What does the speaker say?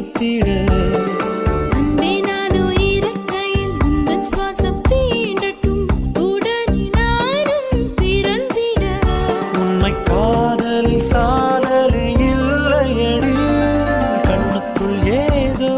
வைத்திட அன்பே நானும் இருக்கையில் உந்தன் சுவாசம் தீண்டட்டும் உடனே நானும் பிறந்திட உண்மை காதலில் சாதலே இல்லையடி கண்ணுக்குள் ஏதோ